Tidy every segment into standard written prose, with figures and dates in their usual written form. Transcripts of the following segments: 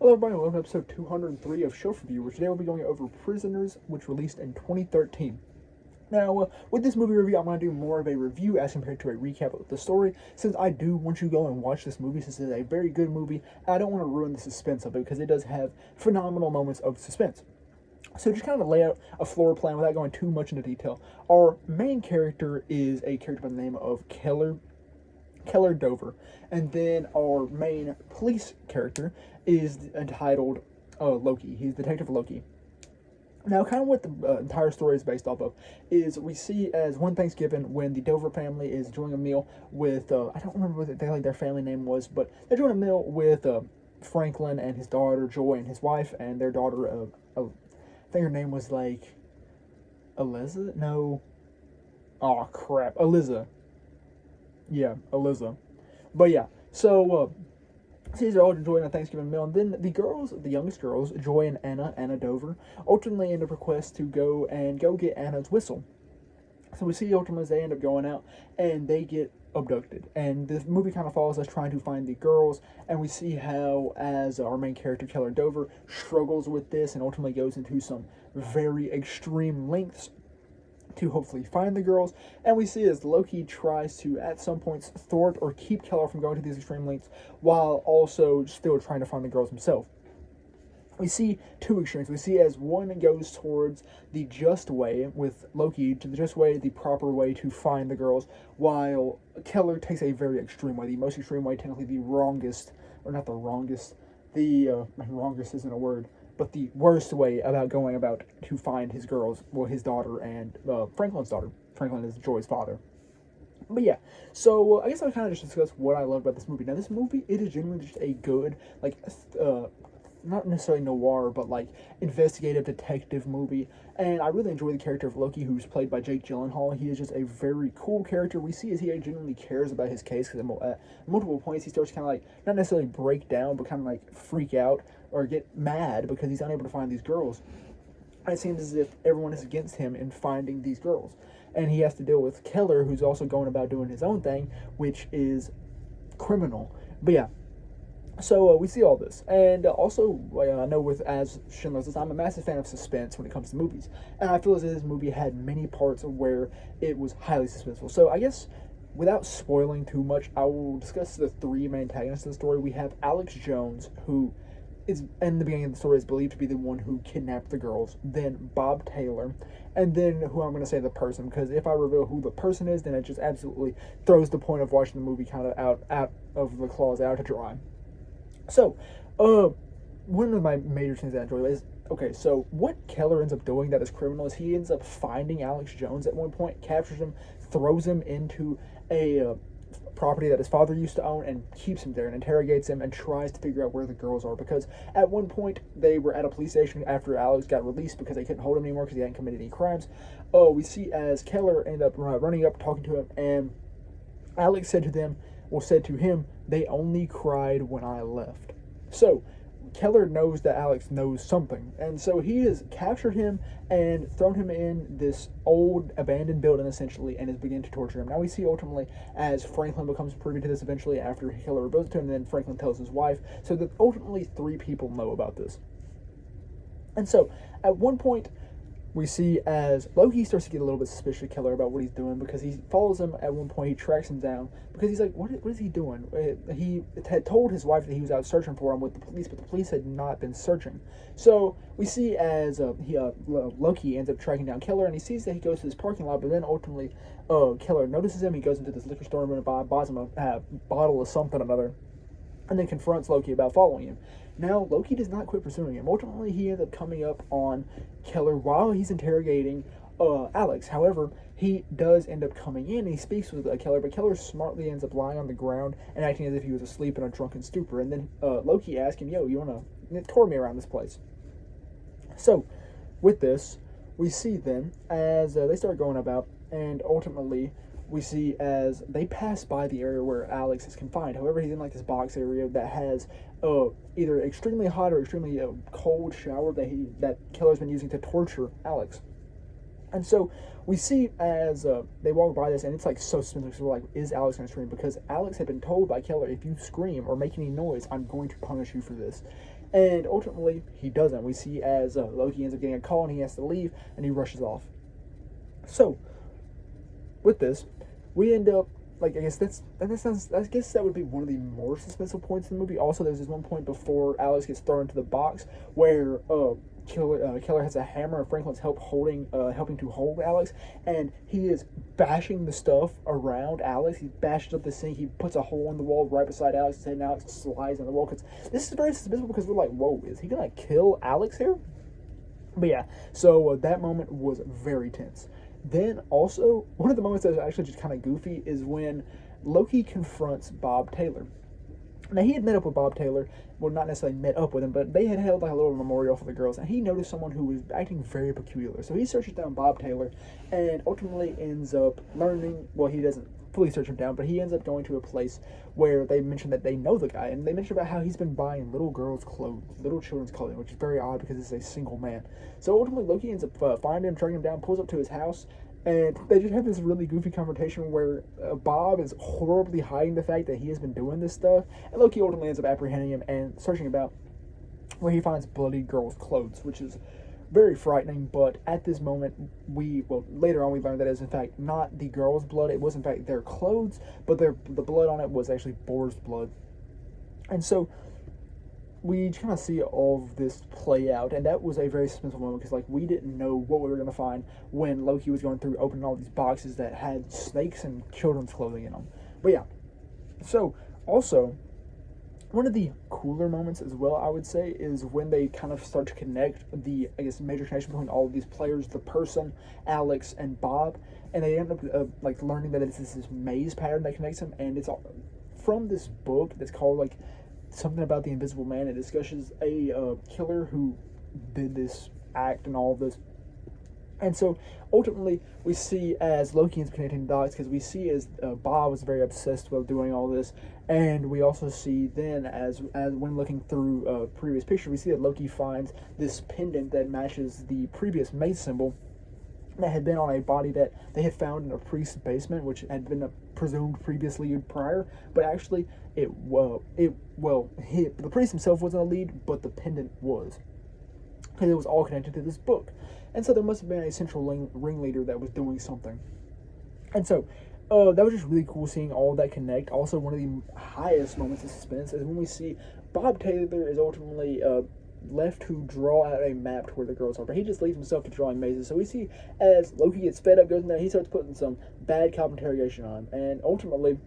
Hello everybody, welcome to episode 203 of Shelf Review, where today we'll be going over Prisoners, which released in 2013. Now, with this movie review, I'm going to do more of a review as compared to a recap of the story, since I do want you to go and watch this movie, since it's a very good movie, and I don't want to ruin the suspense of it, because it does have phenomenal moments of suspense. So just kind of lay out a floor plan without going too much into detail. Our main character is a character by the name of Keller Dover. And then our main police character is entitled Loki. He's Detective Loki. Now, kind of what the entire story is based off of is we see as one Thanksgiving when the Dover family is enjoying a meal with, I don't remember what their family name was, but they're enjoying a meal with Franklin and his daughter Joy and his wife and their daughter, I think her name was like Eliza? No. Oh, crap. Eliza. Yeah, Eliza. But yeah, so these are all enjoying a Thanksgiving meal, and then the youngest girls, Joy and Anna Dover, ultimately end up request to go get Anna's whistle. So we see ultimately as they end up going out and they get abducted, and the movie kind of follows us trying to find the girls, and we see how as our main character Keller Dover struggles with this and ultimately goes into some very extreme lengths to hopefully find the girls, and we see as Loki tries to at some points thwart or keep Keller from going to these extreme lengths while also still trying to find the girls himself. We see two extremes. We see as one goes towards the just way with Loki, to the just way, the proper way to find the girls, while Keller takes a very extreme way, the most extreme way, technically the wrongest, or not the wrongest, wrongest isn't a word, but the worst way about going about to find his girls, well, his daughter and Franklin's daughter. Franklin is Joy's father. But yeah, so I guess I'll kind of just discuss what I love about this movie. Now, this movie, it is genuinely just a good, not necessarily noir, but like investigative detective movie. And I really enjoy the character of Loki, who's played by Jake Gyllenhaal. He is just a very cool character. We see as he genuinely cares about his case, because at multiple points he starts kind of like, not necessarily break down, but kind of like freak out or get mad because he's unable to find these girls. And it seems as if everyone is against him in finding these girls. And he has to deal with Keller, who's also going about doing his own thing, which is criminal. But yeah, so we see all this, and also I know as Schindler's List, I'm a massive fan of suspense when it comes to movies, and I feel as if this movie had many parts where it was highly suspenseful. So I guess without spoiling too much, I will discuss the three main antagonists of the story. We have Alex Jones, who is in the beginning of the story is believed to be the one who kidnapped the girls, then Bob Taylor, and then who I'm going to say the person, because if I reveal who the person is, then it just absolutely throws the point of watching the movie kind of out of the claws, out to dry. So, one of my major things that I enjoy is, okay, so what Keller ends up doing that is criminal is he ends up finding Alex Jones at one point, captures him, throws him into a property that his father used to own, and keeps him there and interrogates him and tries to figure out where the girls are, because at one point they were at a police station after Alex got released because they couldn't hold him anymore because he hadn't committed any crimes. We see as Keller ended up running up, talking to him, and Alex said to him, "They only cried when I left." So Keller knows that Alex knows something, and so he has captured him and thrown him in this old abandoned building essentially, and is beginning to torture him. Now we see ultimately as Franklin becomes privy to this eventually after Keller reveals it to him, and then Franklin tells his wife, so that ultimately three people know about this. And so at one point we see as Loki starts to get a little bit suspicious of Keller about what he's doing, because he follows him at one point. He tracks him down because he's like, what is he doing? He had told his wife that he was out searching for him with the police, but the police had not been searching. So we see as Loki ends up tracking down Keller, and he sees that he goes to this parking lot, but then ultimately Keller notices him. He goes into this liquor store and buys him a bottle of something or another, and then confronts Loki about following him. Now, Loki does not quit pursuing him. Ultimately, he ends up coming up on Keller while he's interrogating Alex. However, he does end up coming in, and he speaks with Keller, but Keller smartly ends up lying on the ground and acting as if he was asleep in a drunken stupor. And then Loki asks him, "Yo, you want to tour me around this place?" So, with this, we see then as they start going about, and ultimately we see as they pass by the area where Alex is confined. However, he's in like this box area that has either extremely hot or extremely cold shower that Keller's been using to torture Alex. And so we see as they walk by this, and it's like so specific. So we're like, is Alex going to scream? Because Alex had been told by Keller, if you scream or make any noise, I'm going to punish you for this. And ultimately, he doesn't. We see as Loki ends up getting a call and he has to leave, and he rushes off. So, with this, we end up like I guess that would be one of the more suspenseful points in the movie. Also, there's this one point before Alex gets thrown into the box where Keller has a hammer and Franklin's helping to hold Alex, and he is bashing the stuff around Alex. He bashes up the sink. He puts a hole in the wall right beside Alex, and Alex slides on the wall. Because this is very suspenseful because we're like, whoa, is he gonna kill Alex here? But yeah, so that moment was very tense. Then also, one of the moments that was actually just kind of goofy is when Loki confronts Bob Taylor. Now, he had met up with Bob Taylor. Well, not necessarily met up with him, but they had held like a little memorial for the girls, and he noticed someone who was acting very peculiar. So he searches down Bob Taylor and ultimately ends up learning, well, he doesn't fully search him down, but he ends up going to a place where they mention that they know the guy, and they mention about how he's been buying little girls' clothes, little children's clothing, which is very odd because he's a single man. So ultimately, Loki ends up finding him, tracking him down, pulls up to his house, and they just have this really goofy confrontation where Bob is horribly hiding the fact that he has been doing this stuff, and Loki ultimately ends up apprehending him and searching about where he finds bloody girls' clothes, which is very frightening. But at this moment, later on we learned that it was in fact not the girls' blood. It was in fact their clothes, but the blood on it was actually boar's blood. And so we kind of see all of this play out, and that was a very suspenseful moment because like we didn't know what we were going to find when Loki was going through opening all these boxes that had snakes and children's clothing in them. But yeah, so also one of the cooler moments as well, I would say, is when they kind of start to connect the, I guess, major connection between all of these players, the person, Alex, and Bob, and they end up like learning that it's this maze pattern that connects them, and it's all from this book that's called like something about the Invisible Man. It discusses a killer who did this act and all of this. And so ultimately we see as Loki is connecting the dots because we see as Bob was very obsessed with doing all this, and we also see then as when looking through previous picture, we see that Loki finds this pendant that matches the previous mace symbol that had been on a body that they had found in a priest's basement, which had been presumed previously prior, but actually the priest himself wasn't a lead, but the pendant was, because it was all connected to this book. And so there must have been a central ringleader that was doing something. And so that was just really cool seeing all that connect. Also, one of the highest moments of suspense is when we see Bob Taylor is ultimately left to draw out a map to where the girls are, but he just leaves himself to drawing mazes. So we see as Loki gets fed up, goes in there, he starts putting some bad cop interrogation on him, and ultimately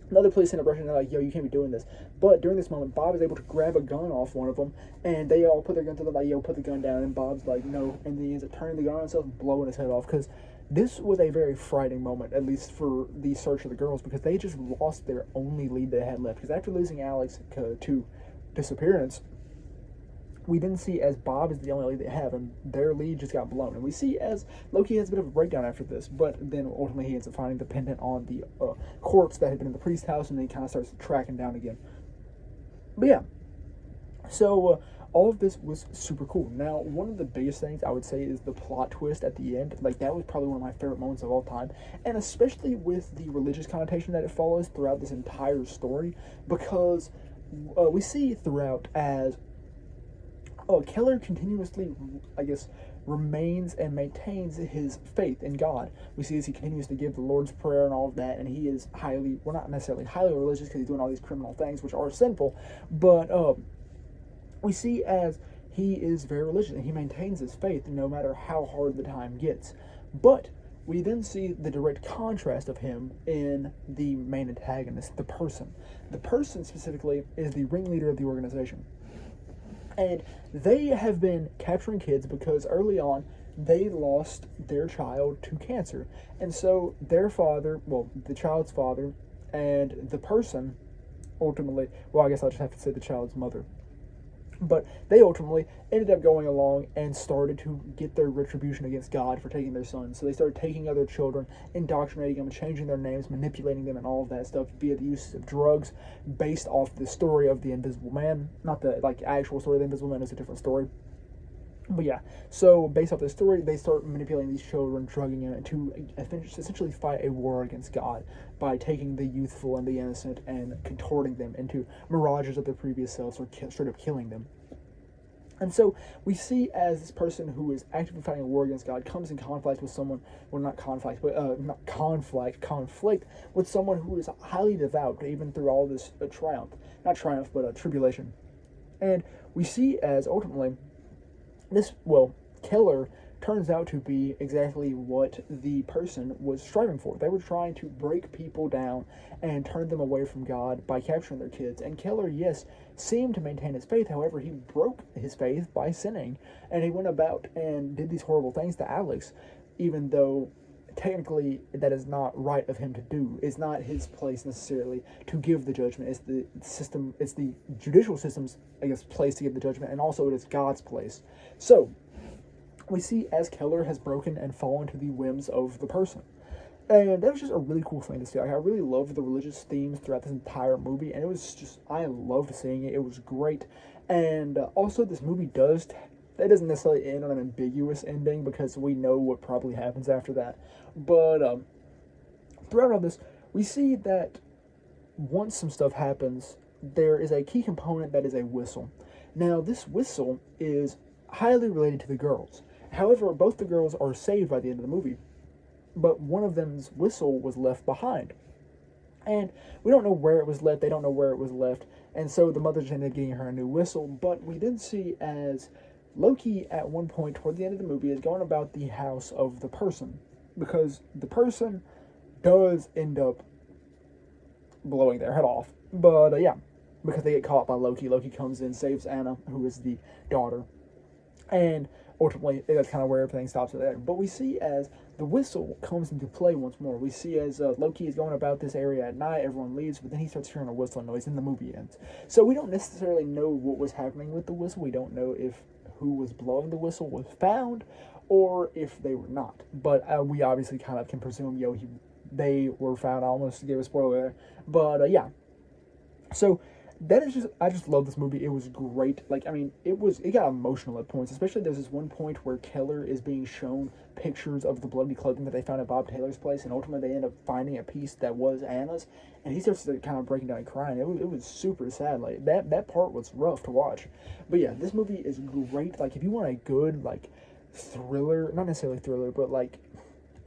another police end up rushing. They're like, yo, you can't be doing this. But during this moment, Bob is able to grab a gun off one of them, and they all put their guns to them, like, yo, put the gun down, and Bob's like, no, and then he ends up turning the gun on himself and blowing his head off, because this was a very frightening moment, at least for the search of the girls, because they just lost their only lead they had left, because after losing Alex to disappearance, we then see as Bob is the only lead they have, and their lead just got blown. And we see as Loki has a bit of a breakdown after this, but then ultimately he ends up finding the pendant on the corpse that had been in the priest's house, and then he kind of starts tracking down again. But yeah, so all of this was super cool. Now, one of the biggest things I would say is the plot twist at the end. Like, that was probably one of my favorite moments of all time, and especially with the religious connotation that it follows throughout this entire story, because we see throughout as Keller continuously, I guess, remains and maintains his faith in God. We see as he continues to give the Lord's Prayer and all of that, and he is well, not necessarily highly religious because he's doing all these criminal things which are sinful, but we see as he is very religious and he maintains his faith no matter how hard the time gets. But we then see the direct contrast of him in the main antagonist, the person. The person specifically is the ringleader of the organization. And they have been capturing kids because early on they lost their child to cancer. And so their father, well, the child's father, and the person ultimately, well, I guess I'll just have to say the child's mother. But they ultimately ended up going along and started to get their retribution against God for taking their sons. So they started taking other children, indoctrinating them, changing their names, manipulating them, and all of that stuff via the use of drugs based off the story of the Invisible Man. Not the actual story of the Invisible Man, is a different story. But yeah, so based off this story, they start manipulating these children, drugging them, to essentially fight a war against God by taking the youthful and the innocent and contorting them into mirages of their previous selves or straight up killing them. And so we see as this person who is actively fighting a war against God comes in conflict with someone, well, not conflict, but not conflict with someone who is highly devout, even through all this not triumph, but tribulation. And we see as ultimately Keller turns out to be exactly what the person was striving for. They were trying to break people down and turn them away from God by capturing their kids. And Keller, yes, seemed to maintain his faith. However, he broke his faith by sinning. And he went about and did these horrible things to Alex, even though technically that is not right of him to do. It's not his place necessarily to give the judgment. It's the judicial system's, I guess, place to give the judgment, and also it is God's place. So we see as Keller has broken and fallen to the whims of the person. And that was just a really cool thing to see. Like, I really loved the religious themes throughout this entire movie, and it was just, I loved seeing it. It was great. And also, this movie doesn't necessarily end on an ambiguous ending, because we know what probably happens after that. But throughout all this, we see that once some stuff happens, there is a key component that is a whistle. Now, this whistle is highly related to the girls. However, both the girls are saved by the end of the movie, but one of them's whistle was left behind. And we don't know where it was left, they don't know where it was left, and so the mother just ended up getting her a new whistle. But we did see as Loki, at one point toward the end of the movie, is going about the house of the person, because the person does end up blowing their head off. But yeah, because they get caught by Loki. Loki comes in, saves Anna, who is the daughter, and ultimately that's kind of where everything stops there. But we see as the whistle comes into play once more. We see as Loki is going about this area at night, everyone leaves, but then he starts hearing a whistling noise, and the movie ends. So we don't necessarily know what was happening with the whistle. We don't know if who was blowing the whistle was found, or if they were not. But we obviously kind of can presume, they were found. I almost gave a spoiler there. But yeah. So that is I just love this movie. It was great. Like, I mean, it got emotional at points, especially there's this one point where Keller is being shown pictures of the bloody clothing that they found at Bob Taylor's place, and ultimately they end up finding a piece that was Anna's, and he starts to kind of breaking down and crying. It was super sad. Like, that part was rough to watch. But yeah, this movie is great. Like, if you want a good, like, thriller, not necessarily thriller, but like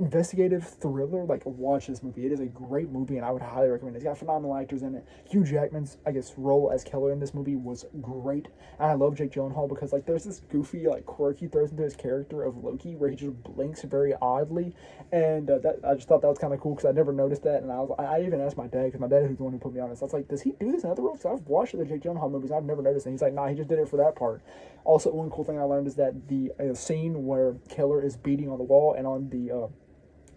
investigative thriller, like, watch this movie. It is a great movie, and I would highly recommend it. It's got phenomenal actors in it. Hugh Jackman's, I guess, role as Keller in this movie was great, and I love Jake Gyllenhaal because, like, there's this goofy, like, quirk he throws into his character of Loki where he just blinks very oddly, and I just thought that was kind of cool because I never noticed that. And I even asked my dad, because my dad is the one who put me on this. I was like, does he do this in other roles? Because I've watched the Jake Gyllenhaal movies, I've never noticed it. And he's like, nah, he just did it for that part. Also, one cool thing I learned is that the scene where Keller is beating on the wall and on the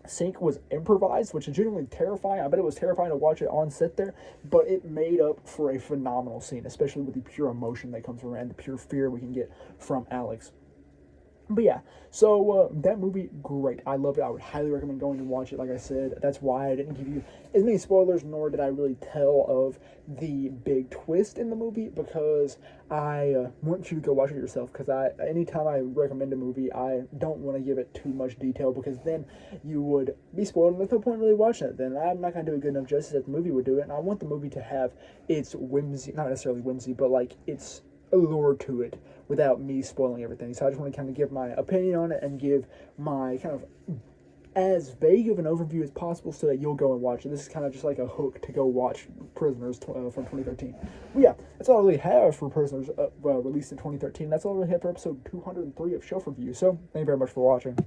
sink was improvised, which is genuinely terrifying. I bet it was terrifying to watch it on set there, but it made up for a phenomenal scene, especially with the pure emotion that comes from it and the pure fear we can get from Alex. But yeah, so that movie, great. I loved it. I would highly recommend going and watch it. Like I said, that's why I didn't give you as many spoilers, nor did I really tell of the big twist in the movie, because I want you to go watch it yourself. Because anytime I recommend a movie, I don't want to give it too much detail, because then you would be spoiled, and there's no point really watching it. Then I'm not going to do a good enough justice as the movie would do it, and I want the movie to have its whimsy, not necessarily whimsy, but like its allure to it without me spoiling everything. So I just want to kind of give my opinion on it and give my kind of as vague of an overview as possible so that you'll go and watch it. This is kind of just like a hook to go watch Prisoners from 2013. But yeah, that's all I really have for Prisoners released in 2013. That's all I really have for episode 203 of Shelf Review. So thank you very much for watching.